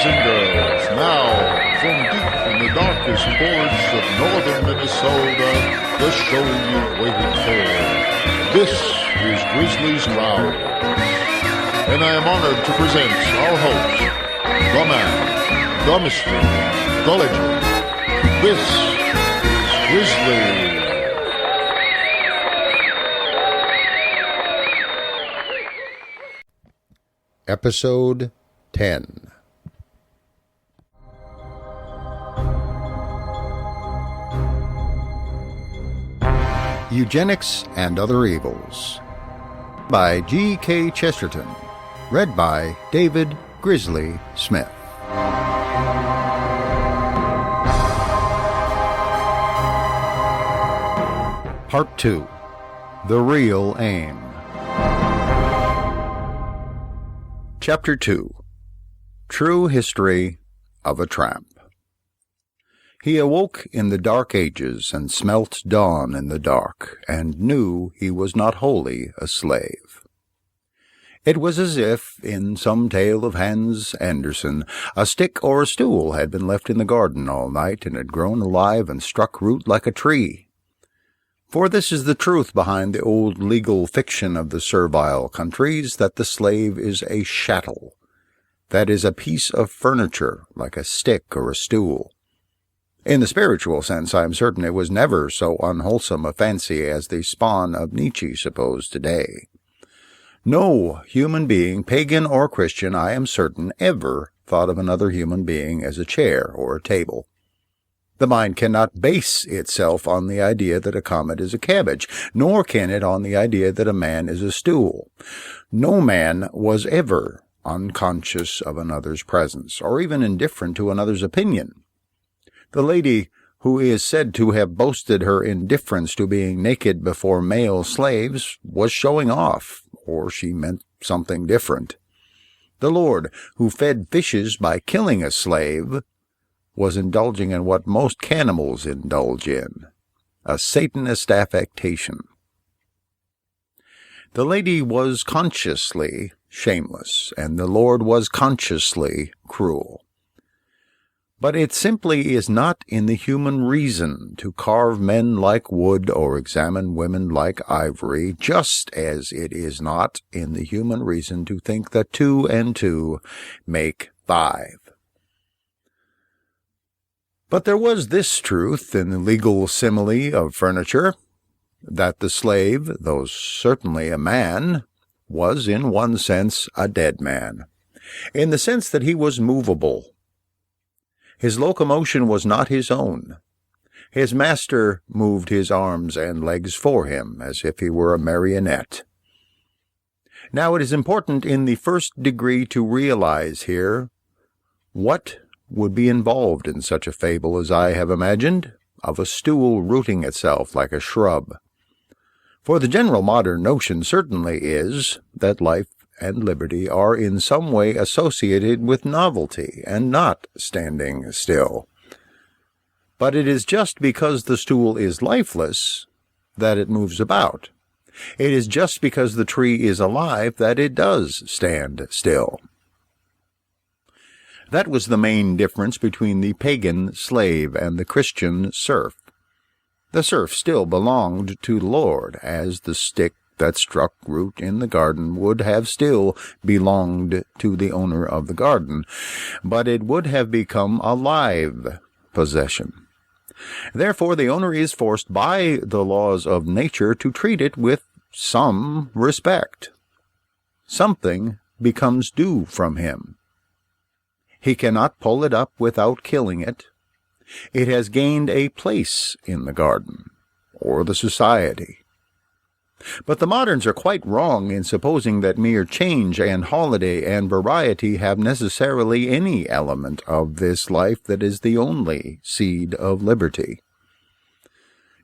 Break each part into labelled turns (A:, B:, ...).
A: boys and girls, now from deep in the darkest forests of northern Minnesota, the show you've waited for. This is Grizzly's Growls, and I am honored to present our host, the man, the mystery, the legend. This is Grizzly.
B: Episode 10. Eugenics and Other Evils by G.K. Chesterton. Read by David Grizzly Smith. Part 2. The Real Aim. Chapter 2. True History of a Tramp. He awoke in the dark ages, and smelt dawn in the dark, and knew he was not wholly a slave. It was as if, in some tale of Hans Andersen, a stick or a stool had been left in the garden all night, and had grown alive and struck root like a tree. For this is the truth behind the old legal fiction of the servile countries, that the slave is a chattel, that is, a piece of furniture, like a stick or a stool. In the spiritual sense, I am certain it was never so unwholesome a fancy as the spawn of Nietzsche supposed today. No human being, pagan or Christian, I am certain, ever thought of another human being as a chair or a table. The mind cannot base itself on the idea that a comet is a cabbage, nor can it on the idea that a man is a stool. No man was ever unconscious of another's presence, or even indifferent to another's opinion. The lady who is said to have boasted her indifference to being naked before male slaves was showing off, or she meant something different. The lord who fed fishes by killing a slave was indulging in what most cannibals indulge in, a Satanist affectation. The lady was consciously shameless, and the Lord was consciously cruel. But it simply is not in the human reason to carve men like wood or examine women like ivory, just as it is not in the human reason to think that 2 and 2 make 5. But there was this truth in the legal simile of furniture, that the slave, though certainly a man, was in one sense a dead man, in the sense that he was movable. His locomotion was not his own. His master moved his arms and legs for him, as if he were a marionette. Now it is important in the first degree to realize here what would be involved in such a fable as I have imagined, of a stool rooting itself like a shrub. For the general modern notion certainly is that life and liberty are in some way associated with novelty and not standing still. But it is just because the stool is lifeless that it moves about. It is just because the tree is alive that it does stand still. That was the main difference between the pagan slave and the Christian serf. The serf still belonged to the Lord, as the stick that struck root in the garden would have still belonged to the owner of the garden, but it would have become a live possession. Therefore, the owner is forced by the laws of nature to treat it with some respect. Something becomes due from him. He cannot pull it up without killing it. It has gained a place in the garden, or the society. But the moderns are quite wrong in supposing that mere change and holiday and variety have necessarily any element of this life that is the only seed of liberty.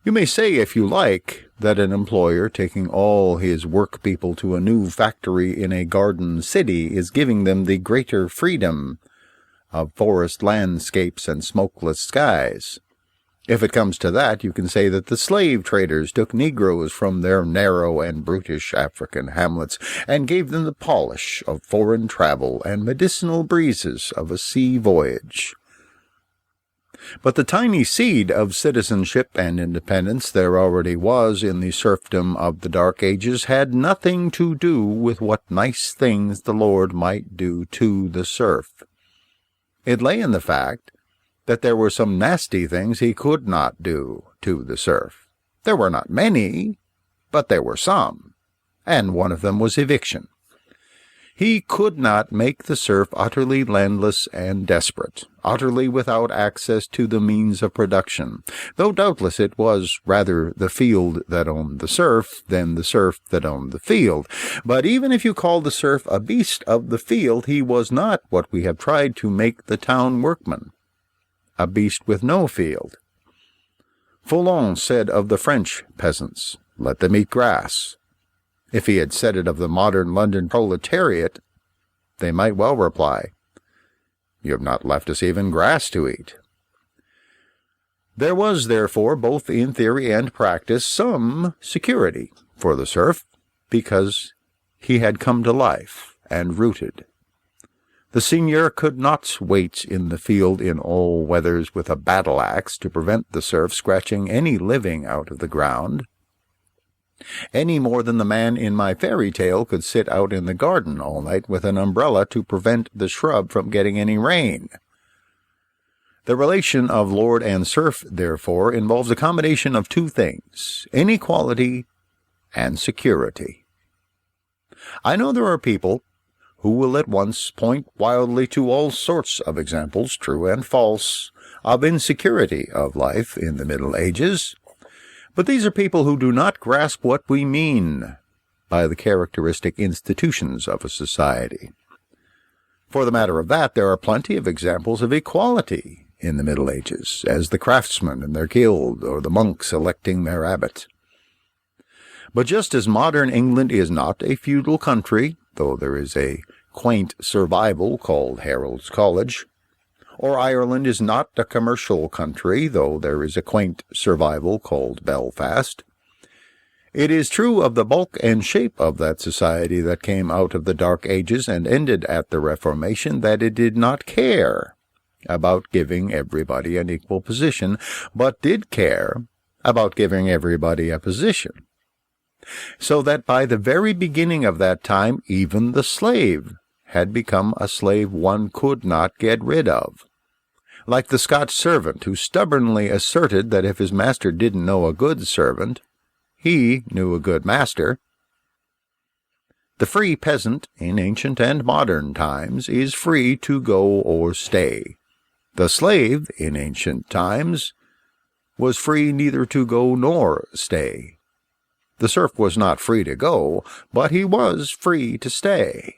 B: You may say, if you like, that an employer taking all his work people to a new factory in a garden city is giving them the greater freedom of forest landscapes and smokeless skies. If it comes to that, you can say that the slave traders took Negroes from their narrow and brutish African hamlets and gave them the polish of foreign travel and medicinal breezes of a sea voyage. But the tiny seed of citizenship and independence there already was in the serfdom of the Dark Ages had nothing to do with what nice things the Lord might do to the serf. It lay in the fact that there were some nasty things he could not do to the serf. There were not many, but there were some, and one of them was eviction. He could not make the serf utterly landless and desperate, utterly without access to the means of production, though doubtless it was rather the field that owned the serf than the serf that owned the field. But even if you call the serf a beast of the field, he was not what we have tried to make the town workman, a beast with no field. Foulon said of the French peasants, "Let them eat grass." If he had said it of the modern London proletariat, they might well reply, "You have not left us even grass to eat." There was, therefore, both in theory and practice, some security for the serf, because he had come to life and rooted. The seigneur could not wait in the field in all weathers with a battle-axe to prevent the serf scratching any living out of the ground, any more than the man in my fairy tale could sit out in the garden all night with an umbrella to prevent the shrub from getting any rain. The relation of lord and serf, therefore, involves a combination of two things: inequality and security. I know there are people who will at once point wildly to all sorts of examples, true and false, of insecurity of life in the Middle Ages, but these are people who do not grasp what we mean by the characteristic institutions of a society. For the matter of that, there are plenty of examples of equality in the Middle Ages, as the craftsmen in their guild, or the monks electing their abbot. But just as modern England is not a feudal country, though there is a quaint survival called Harold's College, or Ireland is not a commercial country, though there is a quaint survival called Belfast, it is true of the bulk and shape of that society that came out of the Dark Ages and ended at the Reformation that it did not care about giving everybody an equal position, but did care about giving everybody a position. So that by the very beginning of that time, even the slave had become a slave one could not get rid of. Like the Scotch servant who stubbornly asserted that if his master didn't know a good servant, he knew a good master. The free peasant in ancient and modern times is free to go or stay. The slave in ancient times was free neither to go nor stay. The serf was not free to go, but he was free to stay.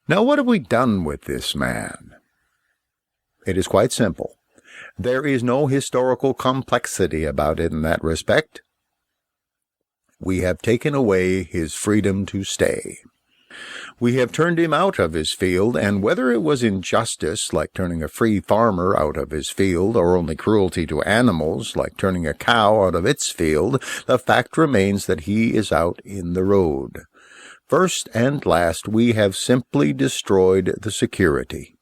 B: Now what have we done with this man? It is quite simple. There is no historical complexity about it in that respect. We have taken away his freedom to stay. We have turned him out of his field, and whether it was injustice, like turning a free farmer out of his field, or only cruelty to animals, like turning a cow out of its field, the fact remains that he is out in the road. First and last, we have simply destroyed the security.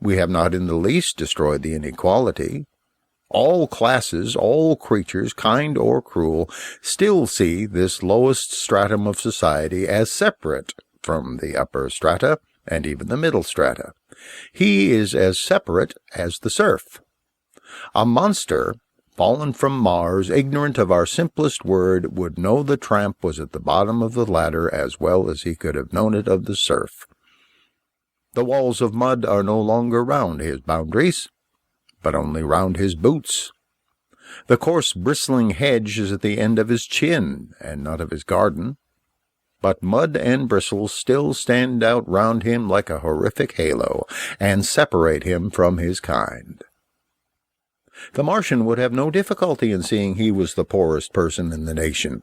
B: We have not in the least destroyed the inequality. All classes, all creatures, kind or cruel, still see this lowest stratum of society as separate from the upper strata and even the middle strata. He is as separate as the serf. A monster, fallen from Mars, ignorant of our simplest word, would know the tramp was at the bottom of the ladder as well as he could have known it of the serf. The walls of mud are no longer round his boundaries, but only round his boots. The coarse bristling hedge is at the end of his chin, and not of his garden. But mud and bristles still stand out round him like a horrific halo, and separate him from his kind. The Martian would have no difficulty in seeing he was the poorest person in the nation.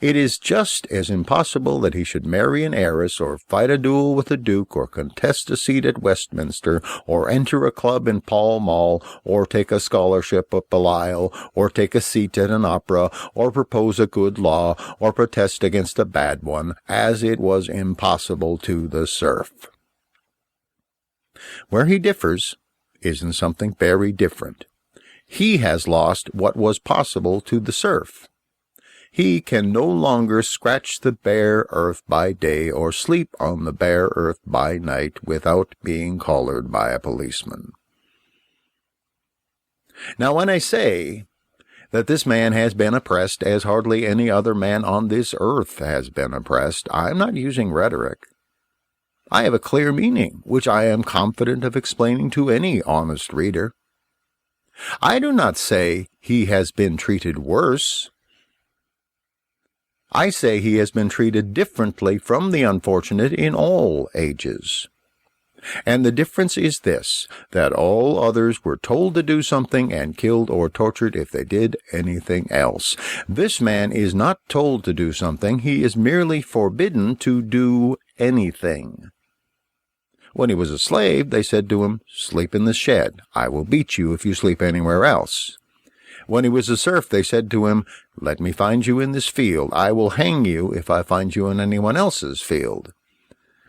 B: It is just as impossible that he should marry an heiress, or fight a duel with a duke, or contest a seat at Westminster, or enter a club in Pall Mall, or take a scholarship at Belial, or take a seat at an opera, or propose a good law, or protest against a bad one, as it was impossible to the serf. Where he differs is in something very different. He has lost what was possible to the serf. He can no longer scratch the bare earth by day or sleep on the bare earth by night without being collared by a policeman. Now, when I say that this man has been oppressed as hardly any other man on this earth has been oppressed, I'm not using rhetoric. I have a clear meaning, which I am confident of explaining to any honest reader. I do not say he has been treated worse. I say he has been treated differently from the unfortunate in all ages. And the difference is this, that all others were told to do something and killed or tortured if they did anything else. This man is not told to do something, he is merely forbidden to do anything. When he was a slave, they said to him, "Sleep in the shed. I will beat you if you sleep anywhere else." When he was a serf, they said to him, "Let me find you in this field. I will hang you if I find you in anyone else's field."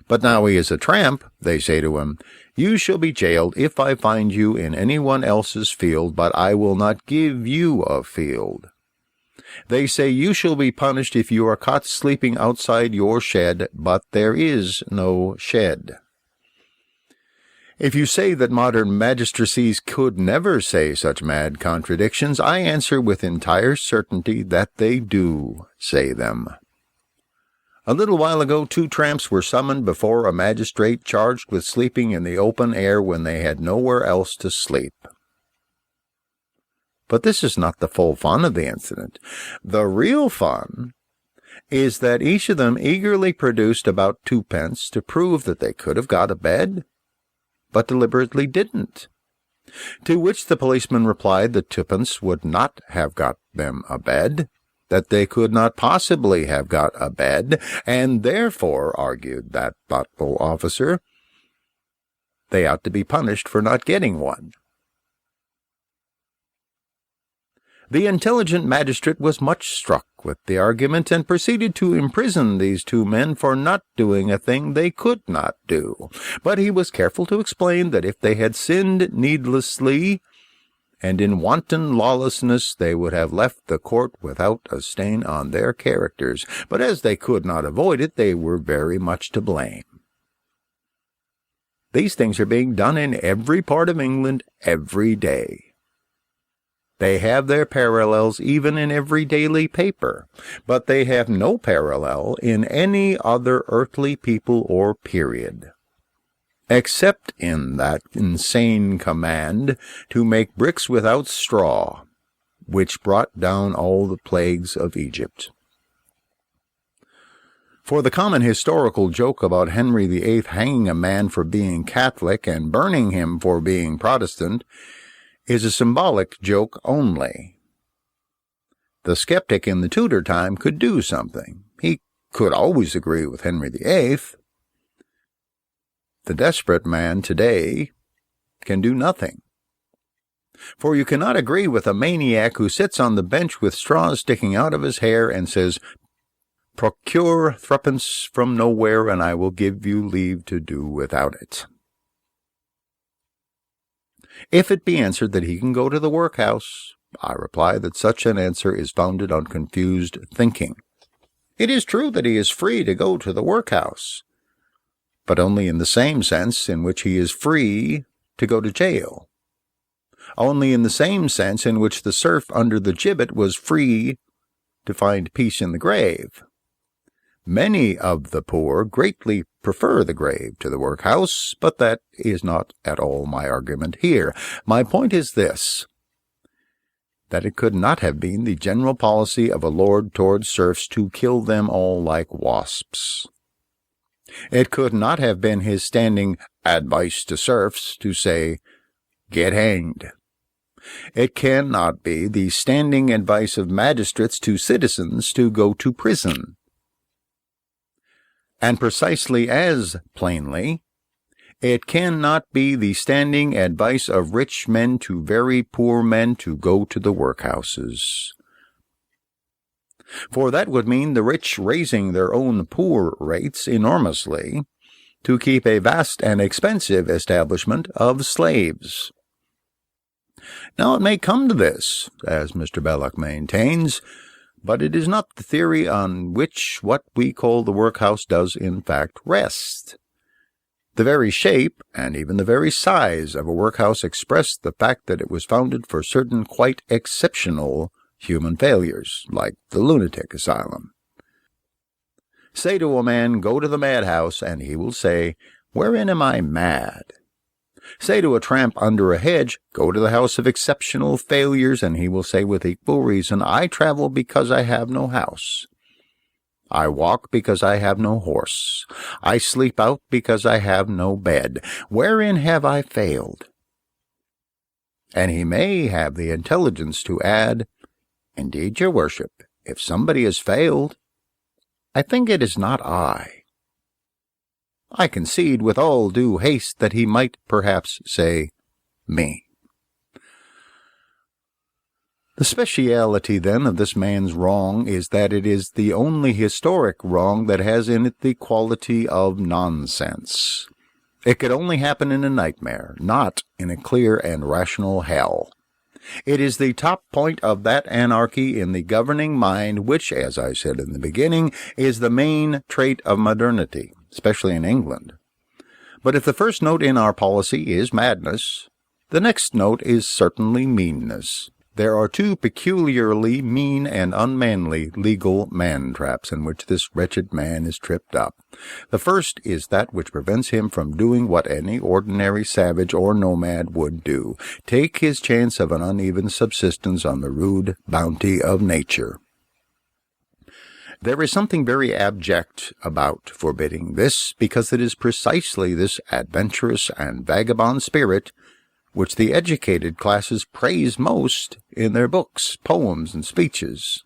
B: But now he is a tramp, they say to him, "You shall be jailed if I find you in anyone else's field, but I will not give you a field." They say, "You shall be punished if you are caught sleeping outside your shed, but there is no shed." If you say that modern magistracies could never say such mad contradictions, I answer with entire certainty that they do say them. A little while ago, 2 tramps were summoned before a magistrate charged with sleeping in the open air when they had nowhere else to sleep. But this is not the full fun of the incident. The real fun is that each of them eagerly produced about 2 pence to prove that they could have got a bed, but deliberately didn't. To which the policeman replied that 2 pence would not have got them a bed, that they could not possibly have got a bed, and therefore, argued that thoughtful officer, they ought to be punished for not getting one. The intelligent magistrate was much struck with the argument and proceeded to imprison these 2 men for not doing a thing they could not do. But he was careful to explain that if they had sinned needlessly and in wanton lawlessness, they would have left the court without a stain on their characters. But as they could not avoid it, they were very much to blame. These things are being done in every part of England every day. They have their parallels even in every daily paper, but they have no parallel in any other earthly people or period, except in that insane command to make bricks without straw, which brought down all the plagues of Egypt. For the common historical joke about Henry VIII hanging a man for being Catholic and burning him for being Protestant is a symbolic joke only. The skeptic in the Tudor time could do something. He could always agree with Henry VIII. The desperate man today can do nothing. For you cannot agree with a maniac who sits on the bench with straws sticking out of his hair and says, "Procure 3 from nowhere, and I will give you leave to do without it." If it be answered that he can go to the workhouse, I reply that such an answer is founded on confused thinking. It is true that he is free to go to the workhouse, but only in the same sense in which he is free to go to jail. Only in the same sense in which the serf under the gibbet was free to find peace in the grave. Many of the poor greatly prefer the grave to the workhouse, but that is not at all my argument here. My point is this, that it could not have been the general policy of a lord towards serfs to kill them all like wasps. It could not have been his standing advice to serfs to say, "Get hanged." It cannot be the standing advice of magistrates to citizens to go to prison. And precisely as plainly, it cannot be the standing advice of rich men to very poor men to go to the workhouses. For that would mean the rich raising their own poor rates enormously to keep a vast and expensive establishment of slaves. Now it may come to this, as Mr. Belloc maintains, but it is not the theory on which what we call the workhouse does in fact rest. The very shape, and even the very size of a workhouse express the fact that it was founded for certain quite exceptional human failures, like the lunatic asylum. Say to a man, "Go to the madhouse," and he will say, "Wherein am I mad?" Say to a tramp under a hedge, "Go to the house of exceptional failures," and he will say with equal reason, "I travel because I have no house. I walk because I have no horse. I sleep out because I have no bed. Wherein have I failed?" And he may have the intelligence to add, "Indeed, your worship, if somebody has failed, I think it is not I." I concede with all due haste that he might perhaps say, "me." The speciality, then, of this man's wrong is that it is the only historic wrong that has in it the quality of nonsense. It could only happen in a nightmare, not in a clear and rational hell. It is the top point of that anarchy in the governing mind which, as I said in the beginning, is the main trait of modernity, especially in England. But if the first note in our policy is madness, the next note is certainly meanness. There are two peculiarly mean and unmanly legal man-traps in which this wretched man is tripped up. The first is that which prevents him from doing what any ordinary savage or nomad would do, take his chance of an uneven subsistence on the rude bounty of nature. There is something very abject about forbidding this, because it is precisely this adventurous and vagabond spirit which the educated classes praise most in their books, poems, and speeches.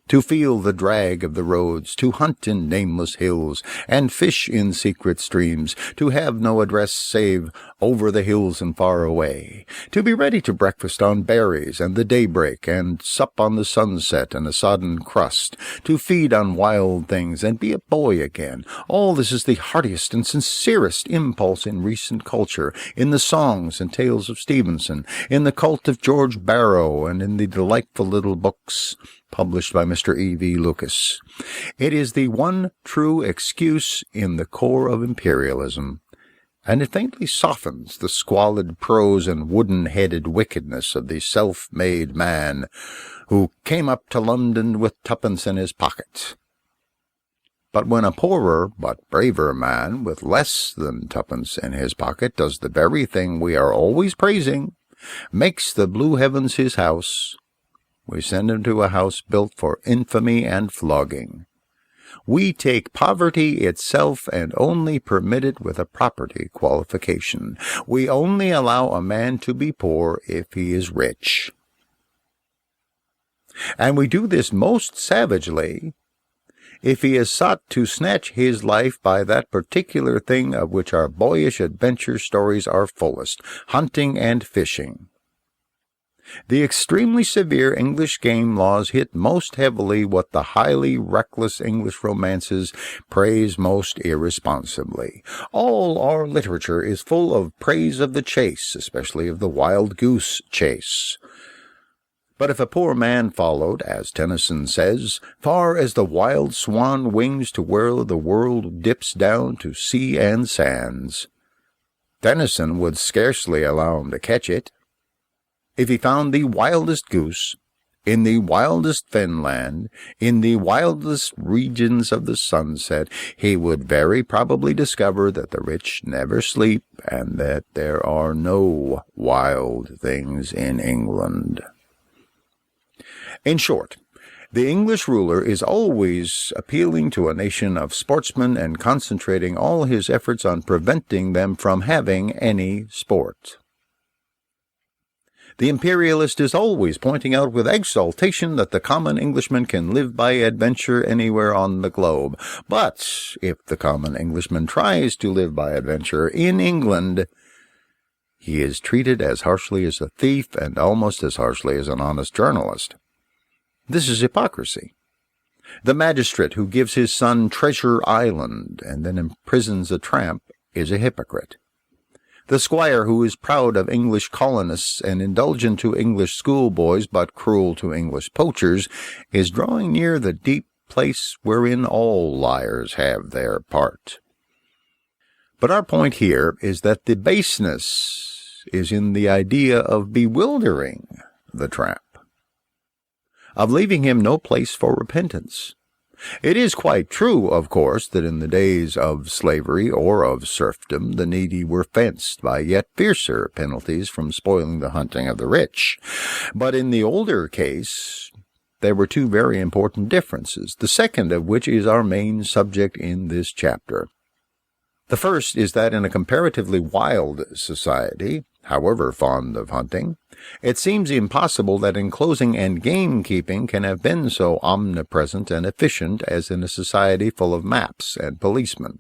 B: To feel the drag of the roads, to hunt in nameless hills, and fish in secret streams, to have no address save over the hills and far away, to be ready to breakfast on berries and the daybreak, and sup on the sunset and a sodden crust, to feed on wild things and be a boy again. All this is the heartiest and sincerest impulse in recent culture, in the songs and tales of Stevenson, in the cult of George Barrow, and in the delightful little books published by Mr. E.V. Lucas. It is the one true excuse in the core of imperialism, and it faintly softens the squalid prose and wooden-headed wickedness of the self-made man who came up to London with twopence in his pocket. But when a poorer but braver man with less than twopence in his pocket does the very thing we are always praising, makes the blue heavens his house, we send him to a house built for infamy and flogging. We take poverty itself and only permit it with a property qualification. We only allow a man to be poor if he is rich. And we do this most savagely if he has sought to snatch his life by that particular thing of which our boyish adventure stories are fullest, hunting and fishing. The extremely severe English game laws hit most heavily what the highly reckless English romances praise most irresponsibly. All our literature is full of praise of the chase, especially of the wild goose chase. But if a poor man followed, as Tennyson says, far as the wild swan wings to where the world dips down to sea and sands, Tennyson would scarcely allow him to catch it. If he found the wildest goose, in the wildest fenland, in the wildest regions of the sunset, he would very probably discover that the rich never sleep, and that there are no wild things in England. In short, the English ruler is always appealing to a nation of sportsmen and concentrating all his efforts on preventing them from having any sport. The imperialist is always pointing out with exultation that the common Englishman can live by adventure anywhere on the globe. But if the common Englishman tries to live by adventure in England, he is treated as harshly as a thief and almost as harshly as an honest journalist. This is hypocrisy. The magistrate who gives his son Treasure Island and then imprisons a tramp is a hypocrite. The squire who is proud of English colonists and indulgent to English schoolboys but cruel to English poachers is drawing near the deep place wherein all liars have their part. But our point here is that the baseness is in the idea of bewildering the tramp, of leaving him no place for repentance. It is quite true, of course, that in the days of slavery or of serfdom the needy were fenced by yet fiercer penalties from spoiling the hunting of the rich. But in the older case there were two very important differences, the second of which is our main subject in this chapter. The first is that in a comparatively wild society, however fond of hunting, it seems impossible that enclosing and game-keeping can have been so omnipresent and efficient as in a society full of maps and policemen.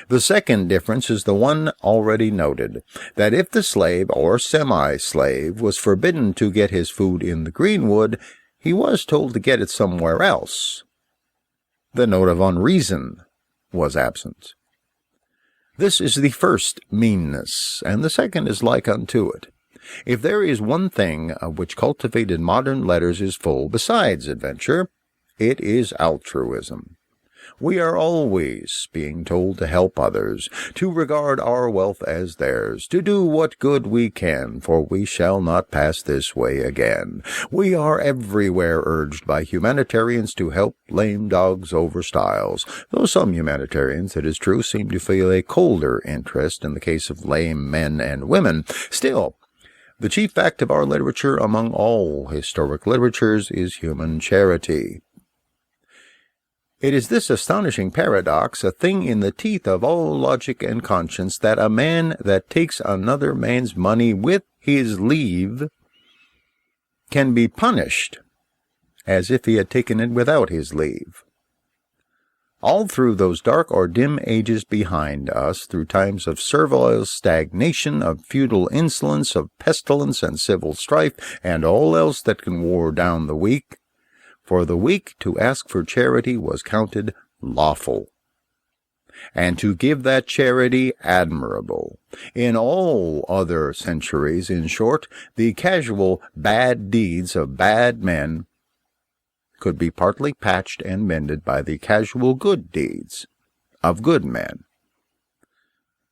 B: The second difference is the one already noted, that if the slave or semi-slave was forbidden to get his food in the greenwood, he was told to get it somewhere else. The note of unreason was absent. This is the first meanness, and the second is like unto it. If there is one thing of which cultivated modern letters is full besides adventure, it is altruism. We are always being told to help others, to regard our wealth as theirs, to do what good we can, for we shall not pass this way again. We are everywhere urged by humanitarians to help lame dogs over stiles, though some humanitarians, it is true, seem to feel a colder interest in the case of lame men and women. Still, the chief fact of our literature among all historic literatures is human charity. It is this astonishing paradox, a thing in the teeth of all logic and conscience, that a man that takes another man's money with his leave can be punished as if he had taken it without his leave. All through those dark or dim ages behind us, through times of servile stagnation, of feudal insolence, of pestilence and civil strife, and all else that can wear down the weak, for the weak to ask for charity was counted lawful, and to give that charity admirable. In all other centuries, in short, the casual bad deeds of bad men could be partly patched and mended by the casual good deeds of good men.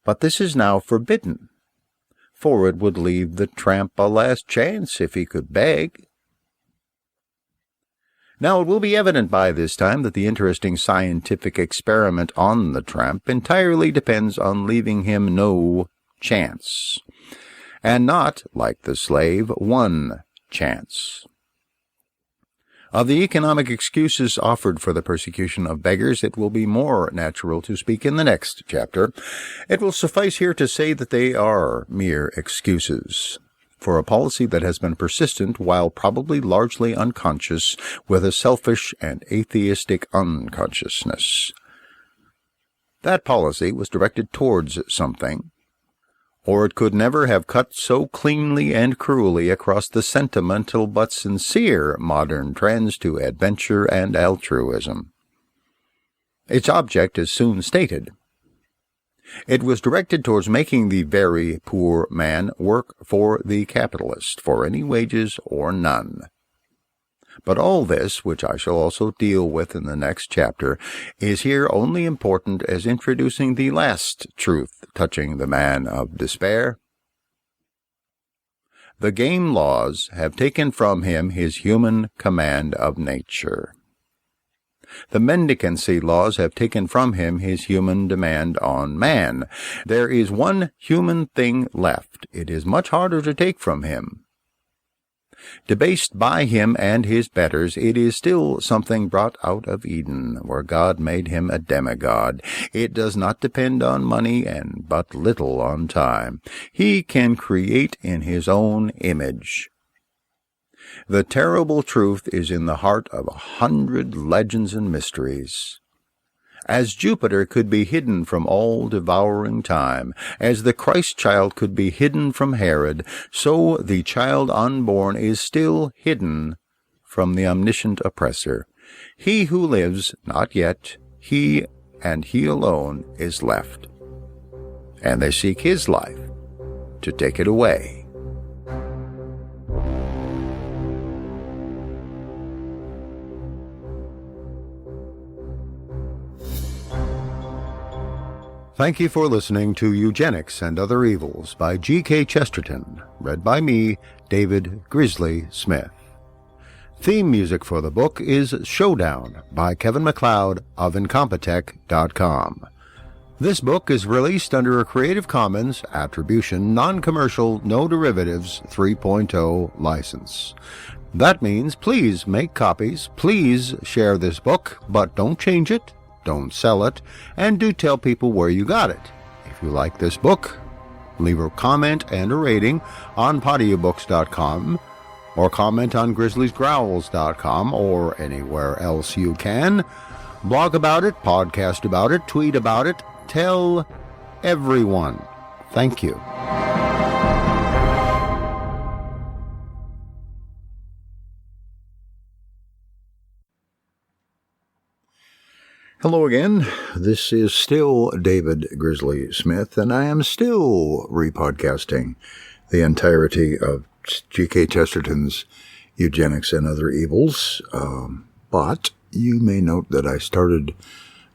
B: But this is now forbidden, for it would leave the tramp a last chance if he could beg. Now, it will be evident by this time that the interesting scientific experiment on the tramp entirely depends on leaving him no chance, and not, like the slave, one chance. Of the economic excuses offered for the persecution of beggars, it will be more natural to speak in the next chapter. It will suffice here to say that they are mere excuses for a policy that has been persistent while probably largely unconscious, with a selfish and atheistic unconsciousness. That policy was directed towards something, or it could never have cut so cleanly and cruelly across the sentimental but sincere modern trends to adventure and altruism. Its object is soon stated. It was directed towards making the very poor man work for the capitalist, for any wages or none. But all this, which I shall also deal with in the next chapter, is here only important as introducing the last truth touching the man of despair. The game laws have taken from him his human command of nature. The mendicancy laws have taken from him his human demand on man. There is one human thing left. It is much harder to take from him. Debased by him and his betters, it is still something brought out of Eden, where God made him a demigod. It does not depend on money and but little on time. He can create in his own image. The terrible truth is in the heart of 100 legends and mysteries. As Jupiter could be hidden from all-devouring time, as the Christ child could be hidden from Herod, so the child unborn is still hidden from the omniscient oppressor. He who lives, not yet, he and he alone is left. And they seek his life to take it away. Thank you for listening to Eugenics and Other Evils by G.K. Chesterton, read by me, David Grizzly Smith. Theme music for the book is Showdown by Kevin MacLeod of Incompetech.com. This book is released under a Creative Commons Attribution, Non-Commercial, No Derivatives 3.0 license. That means please make copies, please share this book, but don't change it. Don't sell it, and do tell people where you got it. If you like this book, leave a comment and a rating on podiobooks.com, or comment on grizzliesgrowls.com, or anywhere else you can. Blog about it, podcast about it, tweet about it. Tell everyone. Thank you. Hello again. This is still David Grizzly Smith, and I am still repodcasting the entirety of G.K. Chesterton's Eugenics and Other Evils. But you may note that I started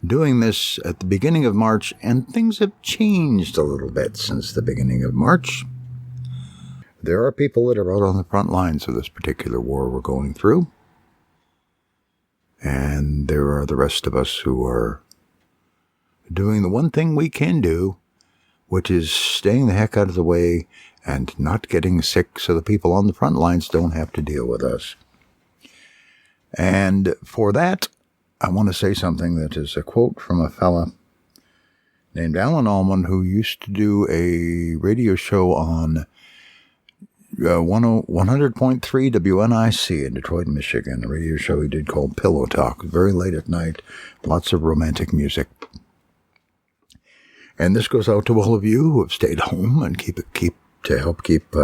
B: doing this at the beginning of March, and things have changed a little bit since the beginning of March. There are people that are out on the front lines of this particular war we're going through. And there are the rest of us who are doing the one thing we can do, which is staying the heck out of the way and not getting sick so the people on the front lines don't have to deal with us. And for that, I want to say something that is a quote from a fella named Alan Allman, who used to do a radio show on 100.3 WNIC in Detroit, Michigan, a radio show he did called Pillow Talk, very late at night, lots of romantic music. And this goes out to all of you who have stayed home and help keep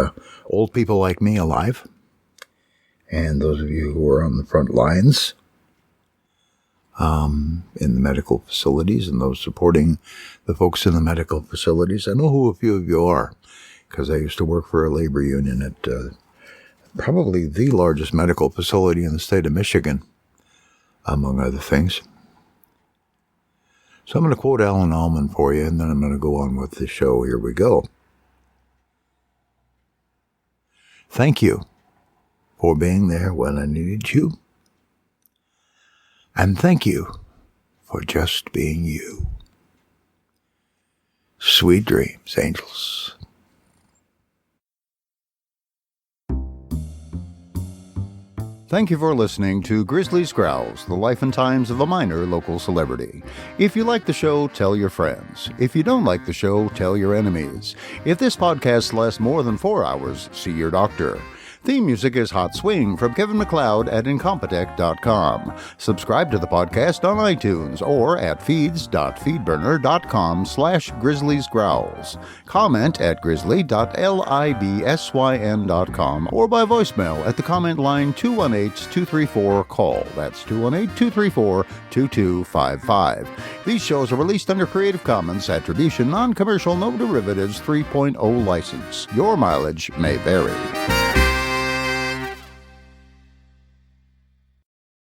B: old people like me alive, and those of you who are on the front lines in the medical facilities and those supporting the folks in the medical facilities. I know who a few of you are, because I used to work for a labor union at probably the largest medical facility in the state of Michigan, among other things. So I'm going to quote Alan Allman for you, and then I'm going to go on with the show. Here we go. Thank you for being there when I needed you. And thank you for just being you. Sweet dreams, angels. Thank you for listening to Grizzly's Growls, the life and times of a minor local celebrity. If you like the show, tell your friends. If you don't like the show, tell your enemies. If this podcast lasts more than 4 hours, see your doctor. Theme music is Hot Swing from Kevin MacLeod at Incompetech.com. Subscribe to the podcast on iTunes or at feeds.feedburner.com/grizzliesgrowls. Comment at grizzly.libsyn.com or by voicemail at the comment line 218-234-CALL. That's 218-234-2255. These shows are released under Creative Commons Attribution, Non-Commercial, No Derivatives 3.0 license. Your mileage may vary.